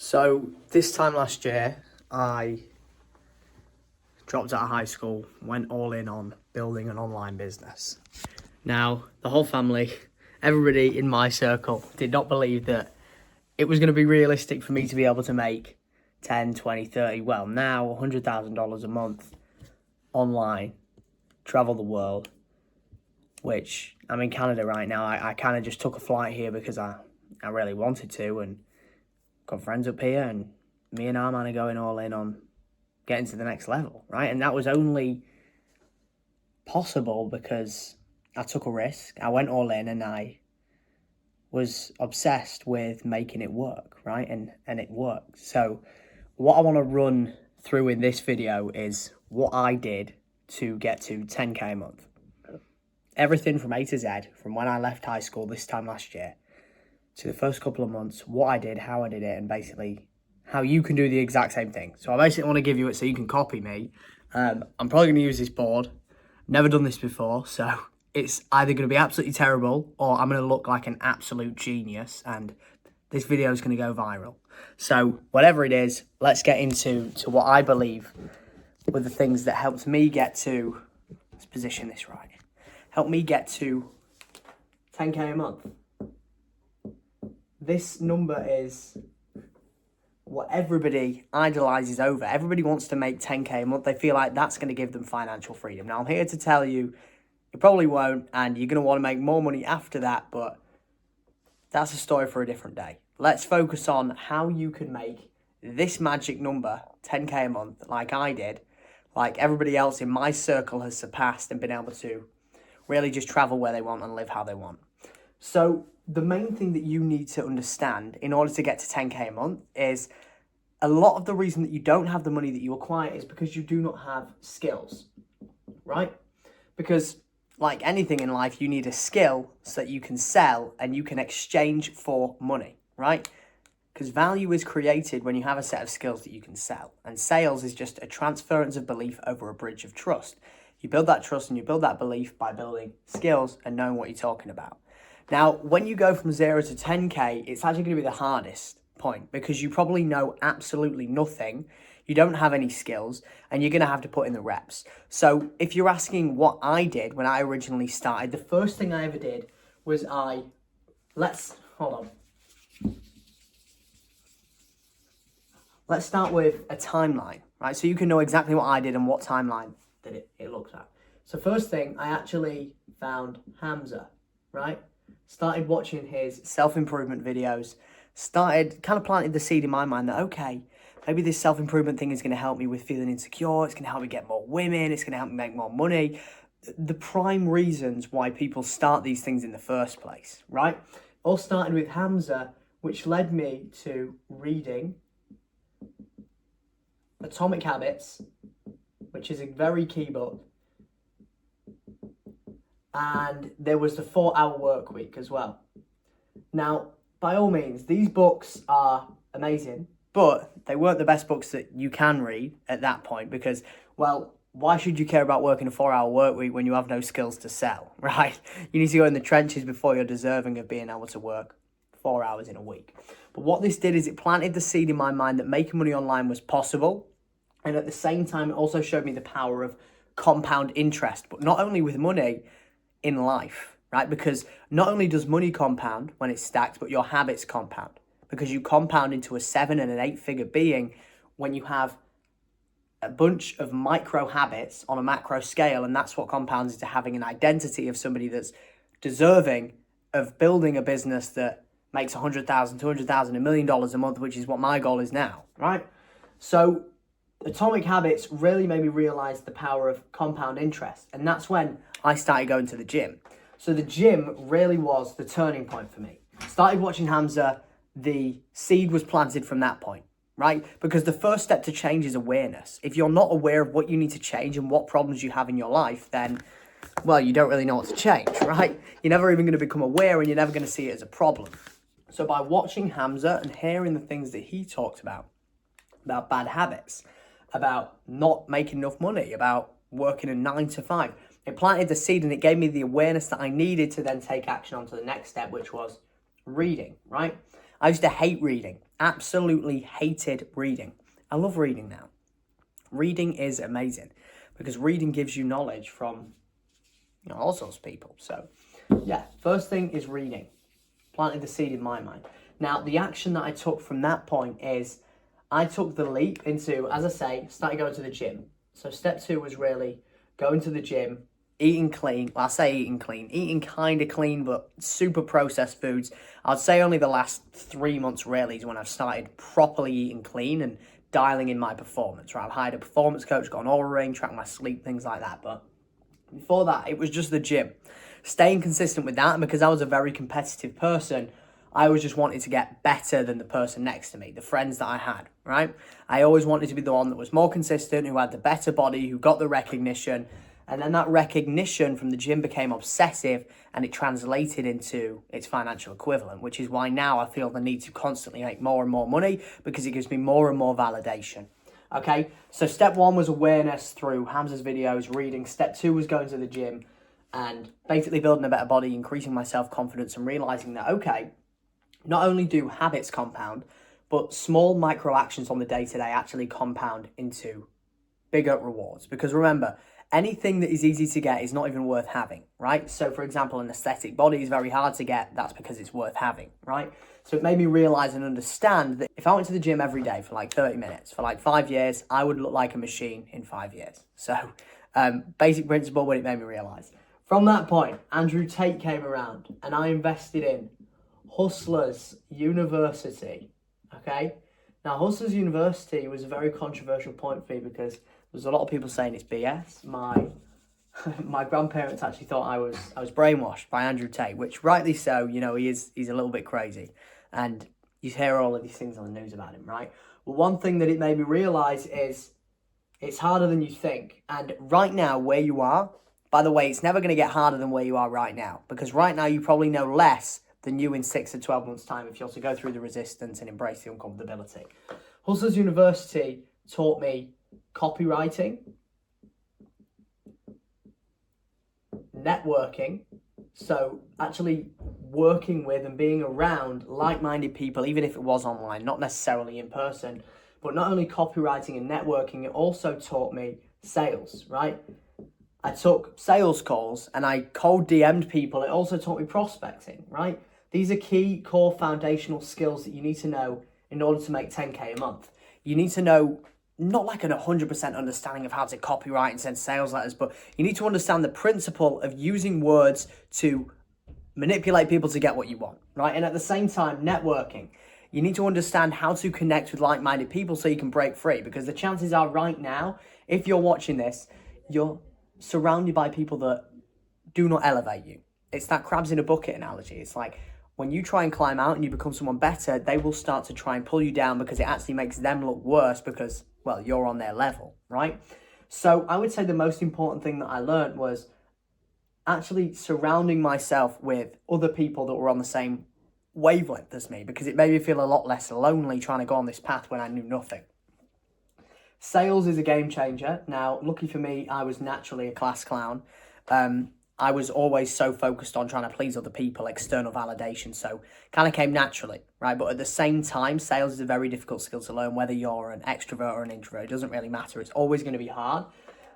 So this time last year, I dropped out of high school, went all in on building an online business. Now, the whole family, everybody in my circle did not believe that it was going to be realistic for me to be able to make 10, 20, 30, well, now $100,000 a month online, travel the world, which I'm in Canada right now. I kind of just took a flight here because I really wanted to, and got friends up here, and me and Arman are going all in on getting to the next level, right? And that was only possible because I took a risk. I went all in and I was obsessed with making it work, right? And it worked. So what I want to run through in this video is what I did to get to 10K a month. Everything from A to Z, from when I left high school this time last year to the first couple of months, what I did, how I did it, and basically how you can do the exact same thing. So I basically want to give you it so you can copy me. I'm probably going to use this board. Never done this before, so it's either going to be absolutely terrible or I'm going to look like an absolute genius and this video is going to go viral. So whatever it is, let's get into what I believe were the things that helped me get to, let's position this right, helped me get to 10K a month. This number is what everybody idolizes over. Everybody wants to make 10K a month. They feel like that's going to give them financial freedom. Now, I'm here to tell you, it probably won't, and you're going to want to make more money after that, but that's a story for a different day. Let's focus on how you can make this magic number, 10K a month, like I did, like everybody else in my circle has surpassed and been able to really just travel where they want and live how they want. So the main thing that you need to understand in order to get to 10K a month is a lot of the reason that you don't have the money that you acquire is because you do not have skills, right? Because like anything in life, you need a skill so that you can sell and you can exchange for money, right? Because value is created when you have a set of skills that you can sell. And sales is just a transference of belief over a bridge of trust. You build that trust and you build that belief by building skills and knowing what you're talking about. Now, when you go from 0 to 10K, it's actually going to be the hardest point because you probably know absolutely nothing. You don't have any skills and you're going to have to put in the reps. So if you're asking what I did when I originally started, the first thing I ever did was let's start with a timeline, right? So you can know exactly what I did and what timeline that it looks at. So first thing, I actually found Hamza, right? Started watching his self-improvement videos, started kind of planted the seed in my mind that, okay, maybe this self-improvement thing is going to help me with feeling insecure. It's going to help me get more women. It's going to help me make more money. The prime reasons why people start these things in the first place, right? All started with Hamza, which led me to reading Atomic Habits, which is a very key book. And there was the 4-Hour Work Week as well. Now, by all means, these books are amazing, but they weren't the best books that you can read at that point because, well, why should you care about working a 4-hour work week when you have no skills to sell, right? You need to go in the trenches before you're deserving of being able to work 4 hours in a week. But what this did is it planted the seed in my mind that making money online was possible. And at the same time, it also showed me the power of compound interest, but not only with money, in life, right? Because not only does money compound when it's stacked, but your habits compound because you compound into a 7 and an 8-figure being when you have a bunch of micro habits on a macro scale. And that's what compounds into having an identity of somebody that's deserving of building a business that makes $100,000, $200,000, $1 million a month, which is what my goal is now, right? So Atomic Habits really made me realize the power of compound interest. And that's when I started going to the gym. So the gym really was the turning point for me. Started watching Hamza, the seed was planted from that point, right? Because the first step to change is awareness. If you're not aware of what you need to change and what problems you have in your life, then, well, you don't really know what to change, right? You're never even going to become aware and you're never going to see it as a problem. So by watching Hamza and hearing the things that he talked about bad habits, about not making enough money, about working a 9 to 5, it planted the seed and it gave me the awareness that I needed to then take action on to the next step, which was reading, right? I used to hate reading. absolutely hated reading. I love reading now. Reading is amazing because reading gives you knowledge from all sorts of people. So yeah, first thing is reading. Planted the seed in my mind. Now, the action that I took from that point is I took the leap into, as I say, started going to the gym. So step 2 was really going to the gym, eating clean. Well, I say eating clean, eating kind of clean, but super processed foods. I'd say only the last 3 months really is when I've started properly eating clean and dialing in my performance, right? I've hired a performance coach, got an Oura ring, track my sleep, things like that. But before that, it was just the gym. Staying consistent with that, and because I was a very competitive person, I always just wanted to get better than the person next to me, the friends that I had, right? I always wanted to be the one that was more consistent, who had the better body, who got the recognition. And then that recognition from the gym became obsessive and it translated into its financial equivalent, which is why now I feel the need to constantly make more and more money because it gives me more and more validation. Okay, so step 1 was awareness through Hamza's videos, reading. Step 2 was going to the gym and basically building a better body, increasing my self-confidence and realizing that, okay, not only do habits compound, but small micro actions on the day-to-day actually compound into bigger rewards. Because remember, anything that is easy to get is not even worth having, right? So for example, an aesthetic body is very hard to get. That's because it's worth having, right? So it made me realize and understand that if I went to the gym every day for like 30 minutes, for like 5 years, I would look like a machine in 5 years. So basic principle, but it made me realize. From that point, Andrew Tate came around and I invested in Hustlers University, okay? Now, Hustlers University was a very controversial point for me because there's a lot of people saying it's BS. My grandparents actually thought I was brainwashed by Andrew Tate, which rightly so. He's a little bit crazy, and you hear all of these things on the news about him, right? Well, one thing that it made me realize is it's harder than you think. And right now, where you are, by the way, it's never going to get harder than where you are right now, because right now you probably know less than you in 6 to 12 months' time if you're to go through the resistance and embrace the uncomfortability. Hustlers University taught me copywriting, networking, so actually working with and being around like-minded people, even if it was online, not necessarily in person. But not only copywriting and networking, it also taught me sales, right? I took sales calls and I cold DM'd people. It also taught me prospecting, right? These are key core foundational skills that you need to know in order to make 10K a month. You need to know not like an 100% understanding of how to copyright and send sales letters, but you need to understand the principle of using words to manipulate people to get what you want, right? And at the same time, networking. You need to understand how to connect with like-minded people so you can break free, because the chances are right now, if you're watching this, you're surrounded by people that do not elevate you. It's that crabs in a bucket analogy. It's like when you try and climb out and you become someone better, they will start to try and pull you down because it actually makes them look worse because, well, you're on their level, right? So I would say the most important thing that I learned was actually surrounding myself with other people that were on the same wavelength as me, because it made me feel a lot less lonely trying to go on this path when I knew nothing. Sales is a game changer. Now, lucky for me, I was naturally a class clown. I was always so focused on trying to please other people, external validation, so kind of came naturally, right? But at the same time, sales is a very difficult skill to learn, whether you're an extrovert or an introvert. It doesn't really matter. It's always going to be hard.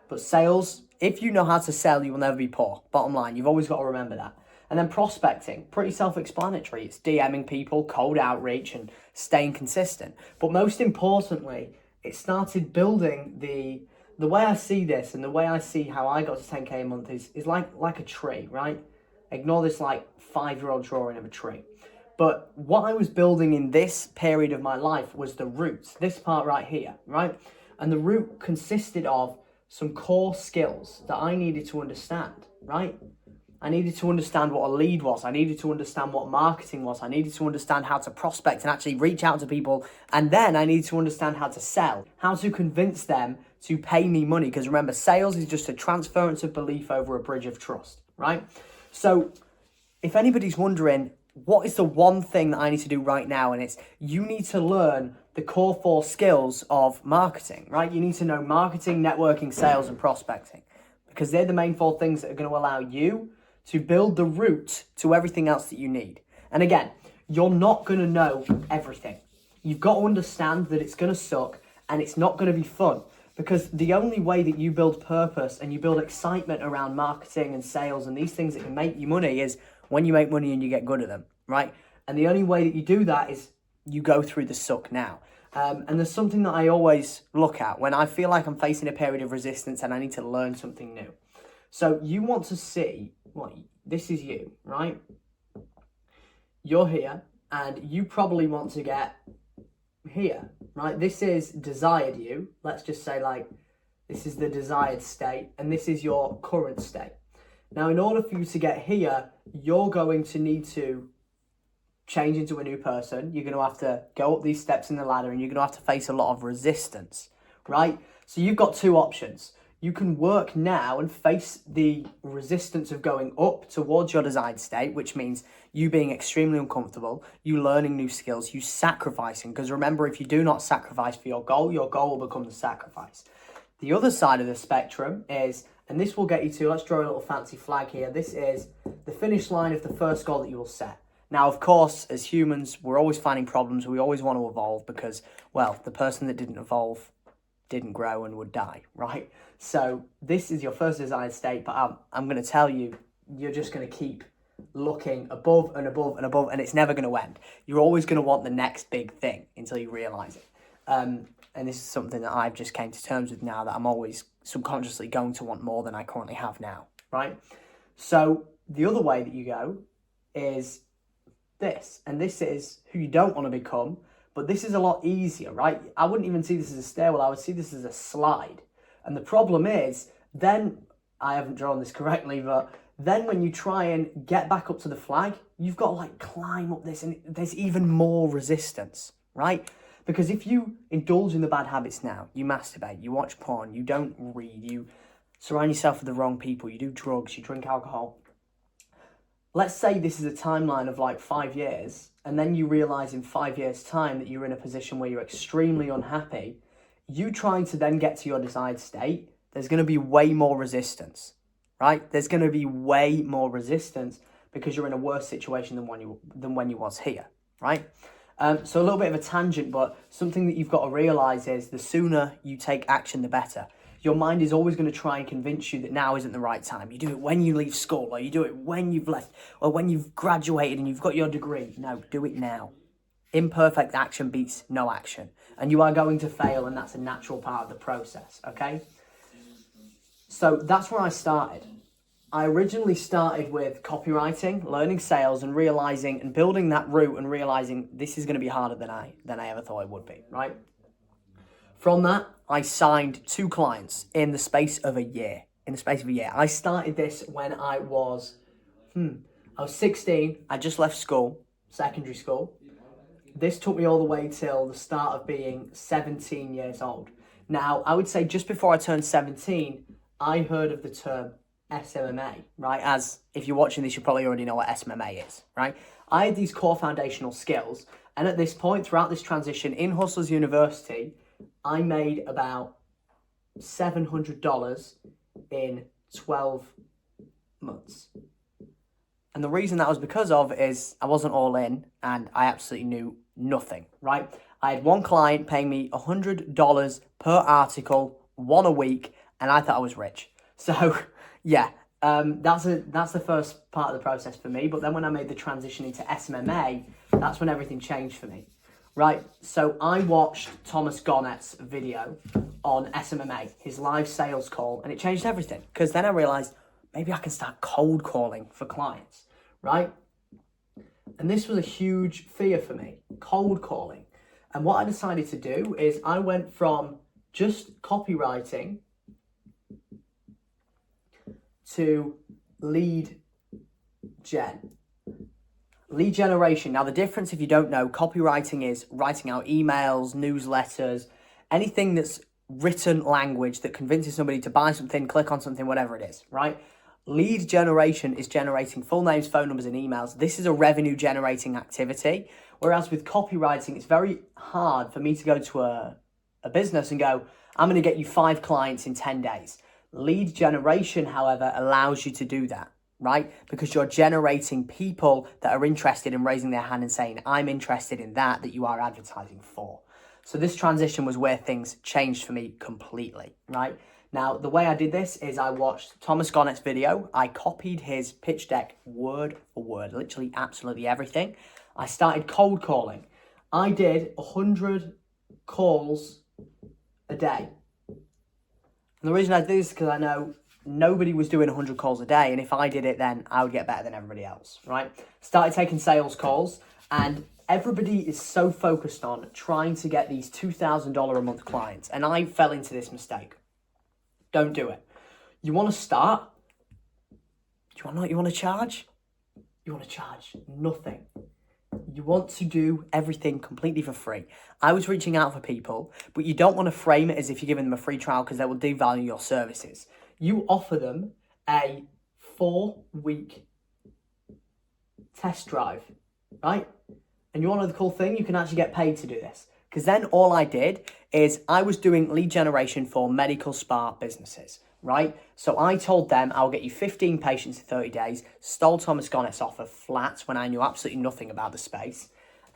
But sales, if you know how to sell, you will never be poor. Bottom line, you've always got to remember that. And then prospecting, pretty self-explanatory. It's DMing people, cold outreach, and staying consistent. But most importantly, it started building the way I see this and the way I see how I got to 10K a month is like a tree, right? Ignore this like 5-year-old drawing of a tree. But what I was building in this period of my life was the roots, this part right here, right? And the root consisted of some core skills that I needed to understand, right? I needed to understand what a lead was. I needed to understand what marketing was. I needed to understand how to prospect and actually reach out to people. And then I needed to understand how to sell, how to convince them to pay me money. Because remember, sales is just a transference of belief over a bridge of trust, right? So if anybody's wondering, what is the one thing that I need to do right now? And it's, you need to learn the core 4 skills of marketing, right? You need to know marketing, networking, sales, and prospecting, because they're the main 4 things that are going to allow you to build the root to everything else that you need. And again, you're not going to know everything. You've got to understand that it's going to suck and it's not going to be fun, because the only way that you build purpose and you build excitement around marketing and sales and these things that can make you money is when you make money and you get good at them, right? And the only way that you do that is you go through the suck now. And there's something that I always look at when I feel like I'm facing a period of resistance and I need to learn something new. So you want to see, well, this is you, right? You're here and you probably want to get here, right? This is desired you. Let's just say like, this is the desired state and this is your current state. Now, in order for you to get here, you're going to need to change into a new person. You're going to have to go up these steps in the ladder and you're going to have to face a lot of resistance, right? So you've got two options. You can work now and face the resistance of going up towards your desired state, which means you being extremely uncomfortable, you learning new skills, you sacrificing. Because remember, if you do not sacrifice for your goal will become the sacrifice. The other side of the spectrum is, and this will get you to, let's draw a little fancy flag here. This is the finish line of the first goal that you will set. Now, of course, as humans, we're always finding problems. We always want to evolve because, well, the person that didn't evolve didn't grow and would die, right? So this is your first desired state, but I'm going to tell you, you're just going to keep looking above and above and above, and it's never going to end. You're always going to want the next big thing until you realize it. And this is something that I've just came to terms with now, that I'm always subconsciously going to want more than I currently have now, right? So the other way that you go is this, and this is who you don't want to become, but this is a lot easier, right? I wouldn't even see this as a stairwell, I would see this as a slide. And the problem is, then, I haven't drawn this correctly, but then when you try and get back up to the flag, you've got to like climb up this and there's even more resistance, right? Because if you indulge in the bad habits now, you masturbate, you watch porn, you don't read, you surround yourself with the wrong people, you do drugs, you drink alcohol. Let's say this is a timeline of like 5 years, and then you realize in 5 years' time that you're in a position where you're extremely unhappy. You trying to then get to your desired state, there's going to be way more resistance, right? There's going to be way more resistance because you're in a worse situation than when you was here, right? So a little bit of a tangent, but something that you've got to realize is the sooner you take action, the better. Your mind is always going to try and convince you that now isn't the right time. You do it when you leave school, or you do it when you've left, or when you've graduated and you've got your degree. No, do it now. Imperfect action beats no action. And you are going to fail, and that's a natural part of the process, okay? So that's where I started. I originally started with copywriting, learning sales, and realizing and building that route and realizing this is going to be harder than I ever thought it would be, right? From that, I signed 2 clients in the space of a year. I started this when I was 16. I just left school, secondary school. This took me all the way till the start of being 17 years old. Now, I would say just before I turned 17, I heard of the term SMMA, right? As if you're watching this, you probably already know what SMMA is, right? I had these core foundational skills. And at this point, throughout this transition in Hustlers University, I made about $700 in 12 months. And the reason that was because of is I wasn't all in and I absolutely knew nothing, right? I had one client paying me $100 per article, 1 a week, and I thought I was rich. So yeah, that's the first part of the process for me. But then when I made the transition into SMMA, that's when everything changed for me. Right, so I watched Thomas Garnett's video on SMMA, his live sales call, and it changed everything. Because then I realized maybe I can start cold calling for clients, right? And this was a huge fear for me, cold calling. And what I decided to do is I went from just copywriting to lead gen. Lead generation. Now, the difference, if you don't know, copywriting is writing out emails, newsletters, anything that's written language that convinces somebody to buy something, click on something, whatever it is, right? Lead generation is generating full names, phone numbers, and emails. This is a revenue generating activity. Whereas with copywriting, it's very hard for me to go to a business and go, I'm going to get you 5 clients in 10 days. Lead generation, however, allows you to do that, right? Because you're generating people that are interested in raising their hand and saying, I'm interested in that you are advertising for. So this transition was where things changed for me completely, right? Now, the way I did this is I watched Thomas Garnett's video. I copied his pitch deck word for word, literally absolutely everything. I started cold calling. I did 100 calls a day. And the reason I do this is because I know nobody was doing 100 calls a day. And if I did it, then I would get better than everybody else, right? Started taking sales calls, and everybody is so focused on trying to get these $2,000 a month clients. And I fell into this mistake. Don't do it. You want to start? Do you want to know what you want to charge? You want to charge nothing. You want to do everything completely for free. I was reaching out for people, but you don't want to frame it as if you're giving them a free trial because they will devalue your services. You offer them a 4-week test drive, right? And you want to know the cool thing? You can actually get paid to do this. Because then all I did is I was doing lead generation for medical spa businesses, right? So I told them I'll get you 15 patients in 30 days, stole Thomas Garnett's offer flat when I knew absolutely nothing about the space.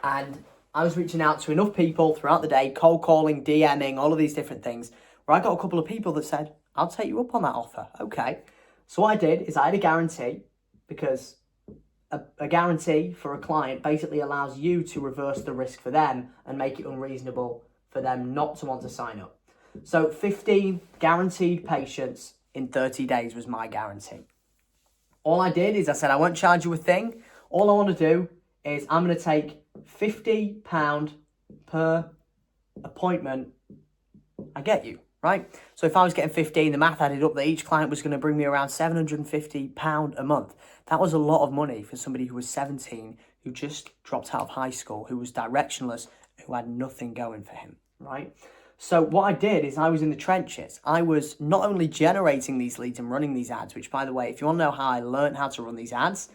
And I was reaching out to enough people throughout the day, cold calling, DMing, all of these different things, where I got a couple of people that said, I'll take you up on that offer. Okay. So what I did is I had a guarantee, because a guarantee for a client basically allows you to reverse the risk for them and make it unreasonable for them not to want to sign up. So 15 guaranteed patients in 30 days was my guarantee. All I did is I said, I won't charge you a thing. All I want to do is I'm going to take £50 per appointment I get you, right? So if I was getting 15, the math added up that each client was going to bring me around £750 a month. That was a lot of money for somebody who was 17, who just dropped out of high school, who was directionless, who had nothing going for him, right? So what I did is I was in the trenches. I was not only generating these leads and running these ads, which, by the way, if you want to know how I learned how to run these ads,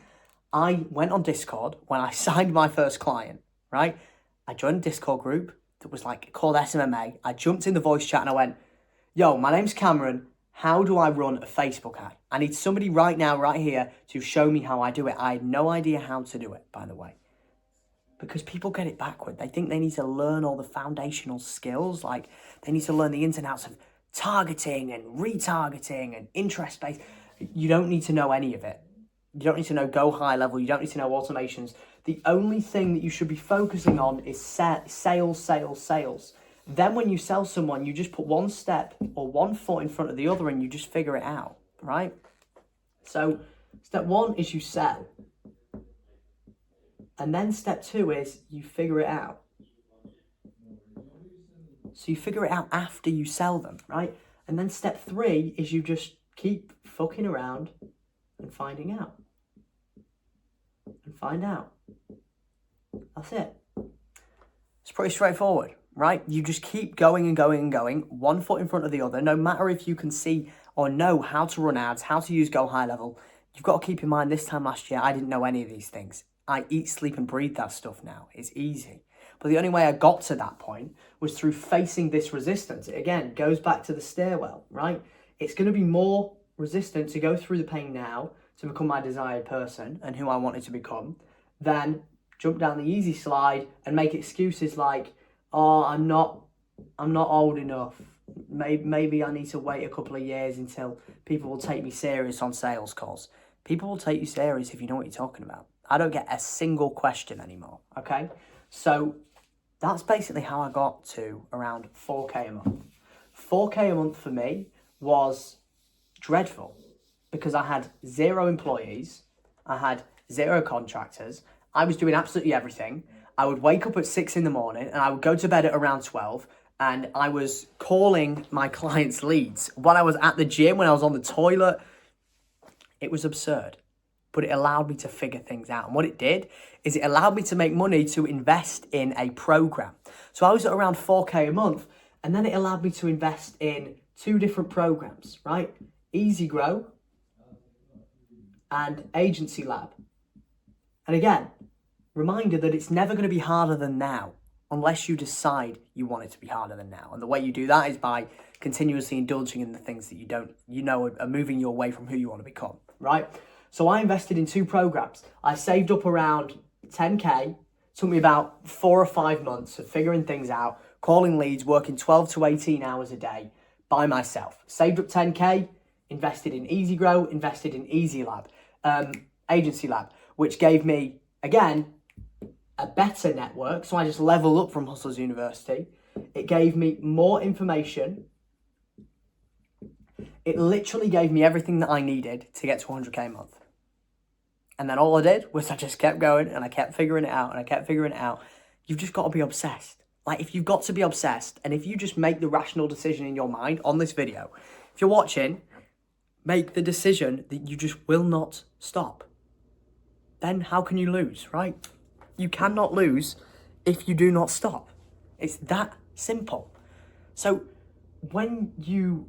I went on Discord when I signed my first client, right? I joined a Discord group that was like called SMMA. I jumped in the voice chat and I went, yo, my name's Cameron. How do I run a Facebook ad? I need somebody right now, right here, to show me how I do it. I had no idea how to do it, by the way. Because people get it backward. They think they need to learn all the foundational skills. Like they need to learn the ins and outs of targeting and retargeting and interest-based. You don't need to know any of it. You don't need to know go high level. You don't need to know automations. The only thing that you should be focusing on is sales. Then when you sell someone, you just put one step or one foot in front of the other and you just figure it out, right? So step one is you sell. And then step two is you figure it out. So you figure it out after you sell them, right? And then step three is you just keep fucking around and finding out. And find out. That's it. It's pretty straightforward, right? You just keep going and going and going, one foot in front of the other. No matter if you can see or know how to run ads, how to use Go High Level, you've got to keep in mind this time last year, I didn't know any of these things. I eat, sleep and breathe that stuff now. It's easy. But the only way I got to that point was through facing this resistance. It again goes back to the stairwell, right? It's going to be more resistant to go through the pain now to become my desired person and who I wanted to become than jump down the easy slide and make excuses like, oh, I'm not old enough. Maybe I need to wait a couple of years until people will take me serious on sales calls. People will take you serious if you know what you're talking about. I don't get a single question anymore, okay? So that's basically how I got to around 4K a month. 4K a month for me was dreadful because I had 0 employees, I had 0 contractors, I was doing absolutely everything. I would wake up at 6 in the morning and I would go to bed at around 12 and I was calling my clients' leads. When I was at the gym, when I was on the toilet, it was absurd. But it allowed me to figure things out. And what it did is it allowed me to make money to invest in a program. So I was at around 4K a month, and then it allowed me to invest in 2 different programs, right? Easy Grow and Agency Lab. And again, reminder that it's never going to be harder than now unless you decide you want it to be harder than now. And the way you do that is by continuously indulging in the things that you know are moving you away from who you want to become, right? So I invested in 2 programs. I saved up around 10K. Took me about 4 or 5 months of figuring things out, calling leads, working 12 to 18 hours a day by myself. Saved up 10K, invested in Easy Grow, invested in Easy Lab, Agency Lab, which gave me, again, a better network. So I just leveled up from Hustlers University. It gave me more information. It literally gave me everything that I needed to get to 100K a month. And then all I did was I just kept going and I kept figuring it out and I kept figuring it out. You've just got to be obsessed. Like, if you've got to be obsessed, and if you just make the rational decision in your mind on this video, if you're watching, make the decision that you just will not stop. Then how can you lose, right? You cannot lose if you do not stop. It's that simple. So when you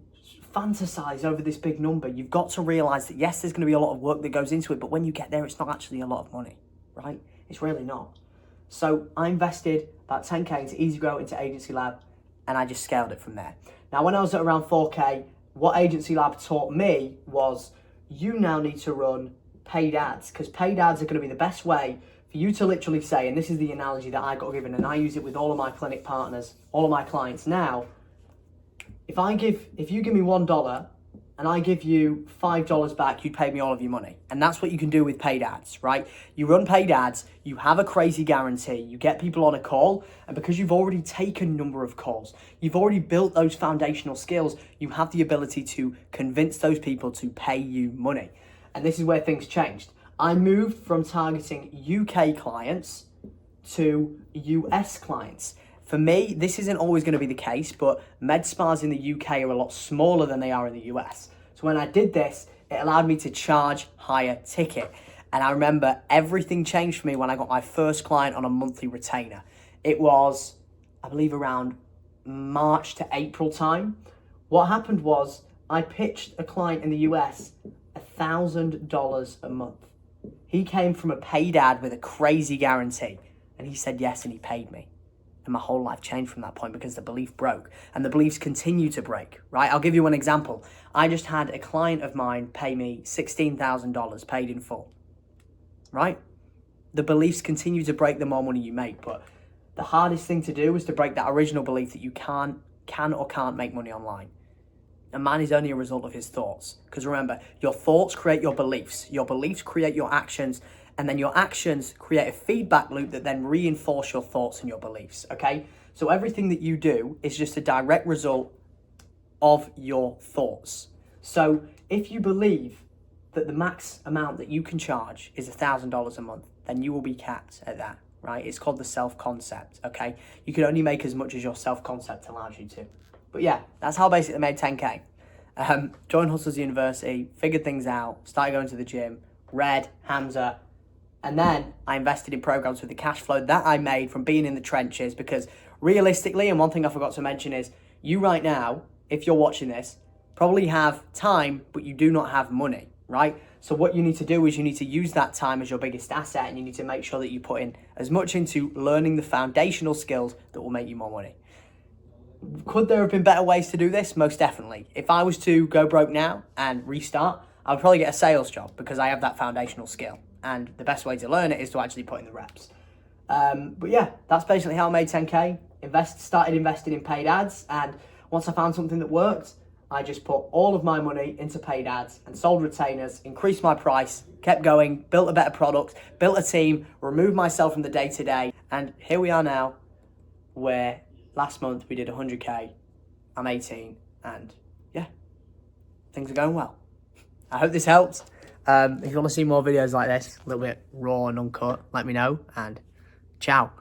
fantasize over this big number, you've got to realize that yes, there's going to be a lot of work that goes into it, but when you get there, it's not actually a lot of money, right? It's really not. So I invested about 10K into Easy Grow, into Agency Lab, and I just scaled it from there. Now, when I was at around 4K, what Agency Lab taught me was you now need to run paid ads, because paid ads are going to be the best way for you to literally say, and this is the analogy that I got given, and I use it with all of my clinic partners, all of my clients now. If you give me $1 and I give you $5 back, you'd pay me all of your money. And that's what you can do with paid ads, right? You run paid ads, you have a crazy guarantee, you get people on a call, and because you've already taken a number of calls, you've already built those foundational skills, you have the ability to convince those people to pay you money. And this is where things changed. I moved from targeting UK clients to US clients. For me, this isn't always going to be the case, but med spas in the UK are a lot smaller than they are in the US. So when I did this, it allowed me to charge higher ticket. And I remember everything changed for me when I got my first client on a monthly retainer. It was, I believe, around March to April time. What happened was I pitched a client in the US $1,000 a month. He came from a paid ad with a crazy guarantee, and he said yes, and he paid me. And my whole life changed from that point because the belief broke, and the beliefs continue to break, right? I'll give you an example. I just had a client of mine pay me $16,000 paid in full, right? The beliefs continue to break the more money you make, but the hardest thing to do is to break that original belief that you can or can't make money online. And man is only a result of his thoughts. Because remember, your thoughts create your beliefs create your actions, and then your actions create a feedback loop that then reinforce your thoughts and your beliefs, okay? So everything that you do is just a direct result of your thoughts. So if you believe that the max amount that you can charge is $1,000 a month, then you will be capped at that, right? It's called the self-concept, okay? You can only make as much as your self-concept allows you to. But yeah, that's how basically I made 10K. Joined Hustlers University, figured things out, started going to the gym, read, Hamza, and then I invested in programs with the cash flow that I made from being in the trenches, because realistically, and one thing I forgot to mention is, you right now, if you're watching this, probably have time, but you do not have money, right? So what you need to do is you need to use that time as your biggest asset, and you need to make sure that you put in as much into learning the foundational skills that will make you more money. Could there have been better ways to do this? Most definitely. If I was to go broke now and restart, I would probably get a sales job because I have that foundational skill. And the best way to learn it is to actually put in the reps. But yeah, that's basically how I made 10K. Started investing in paid ads. And once I found something that worked, I just put all of my money into paid ads and sold retainers, increased my price, kept going, built a better product, built a team, removed myself from the day-to-day. And here we are now, where last month we did 100K. I'm 18, and yeah, things are going well. I hope this helps. If you want to see more videos like this, a little bit raw and uncut, let me know, and ciao.